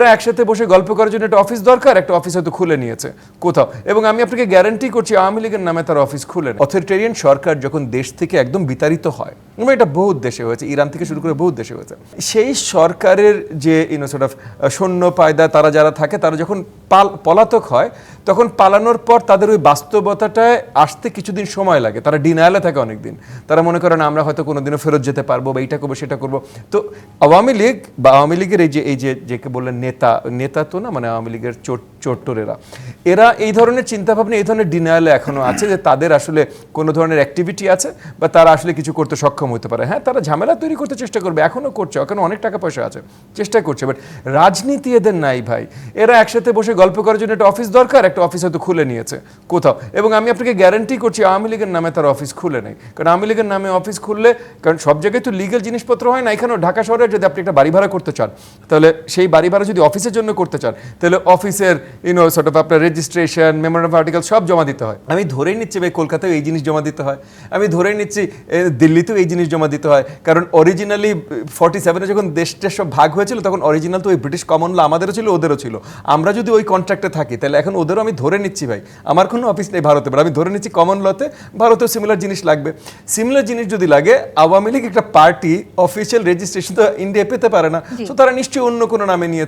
একসাথে বসে গল্প করার জন্য একটা অফিস দরকার, একটা অফিস হয়তো খুলে নিয়েছে কোথাও, এবং আমি আপনাকে গ্যারান্টি করছি আওয়ামী লীগের নামে তার অফিস খুলে নেয়। অথরিটেরিয়ান সরকার যখন দেশ থেকে একদম বিতাড়িত হয়, এবং এটা বহুত দেশে হয়েছে, ইরান থেকে শুরু করে বহুত দেশে হয়েছে, সেই সরকারের যে সর্ট অফ সৈন্য পায়দা তারা যারা থাকে, তারা যখন পলাতক হয়, তখন পালানোর পর তাদের ওই বাস্তবতাটায় আসতে কিছুদিন সময় লাগে, তারা ডিনায়ালে থাকে অনেক দিন, তারা মনে করেন আমরা হয়তো কোনোদিনও ফেরত যেতে পারবো বা এইটা করবো সেটা করবো। তো আওয়ামী লীগ বা আওয়ামী লীগের এই যে বললেন নেতা তো না, মানে আওয়ামী লীগের চোট্টরেরা, এরা এই ধরনের চিন্তাভাবনা, এই ধরনের ডিনায়ালে এখনো আছে যে তাদের আসলে কোনো ধরনের অ্যাক্টিভিটি আছে বা তারা আসলে কিছু করতে সক্ষম হতে পারে। হ্যাঁ, তারা ঝামেলা তৈরি করতে চেষ্টা করবে, এখনো করছে, এখনো অনেক টাকা পয়সা আছে, চেষ্টা করছে, বাট রাজনীতি এদের নাই ভাই। এরা একসাথে বসে গল্প করার জন্য একটা অফিস দরকার, একটা অফিস হয়তো খুলে নিয়েছে কোথাও, এবং আমি আপনাকে গ্যারান্টি করছি আওয়ামী লীগের নামে তার অফিস খুলে নেই। কারণ আওয়ামী লীগের নামে অফিস খুললে, কারণ সব জায়গায় তো লিগ্যাল জিনিসপত্র হয় না, এখানেও ঢাকা শহরে যদি আপনি একটা বাড়ি ভাড়া করতে চান, তাহলে সেই বাড়ি ভাড়া যদি অফিসের জন্য করতে চান, তাহলে অফিসের সর্ট অফ আপনার রেজিস্ট্রেশন, মেমোরেন্ডাম অফ আর্টিকেল সব জমা দিতে হয়। আমি ধরেই নিচ্ছি ভাই কলকাতায় এই জিনিস জমা দিতে হয়, আমি ধরেই নিচ্ছি দিল্লিতেও এই জিনিস জমা দিতে হয়, কারণ অরিজিনালি 47-এ যখন দেশটা সব ভাগ হয়েছিল, তখন অরিজিনাল তো ওই ব্রিটিশ কমন ল আমাদেরও ছিল, ওদেরও ছিল। আমরা যদি ওই কন্ট্রাক্টে থাকি, তাহলে এখন ওদেরও আমি ধরে নিচ্ছি ভাই, আমার কোনো অফিস নেই ভারতে, আমি ধরে নিচ্ছি কমন লতে ভারতেও সিমিলার জিনিস লাগবে। সিমিলার জিনিস যদি লাগে, আওয়ামী লীগ একটা পার্টি অফিসিয়াল রেজিস্ট্রেশন তো ইন্ডিয়া পেতে পারে না, তো তারা নিশ্চয়ই অন্য কোনো নামে নিয়ে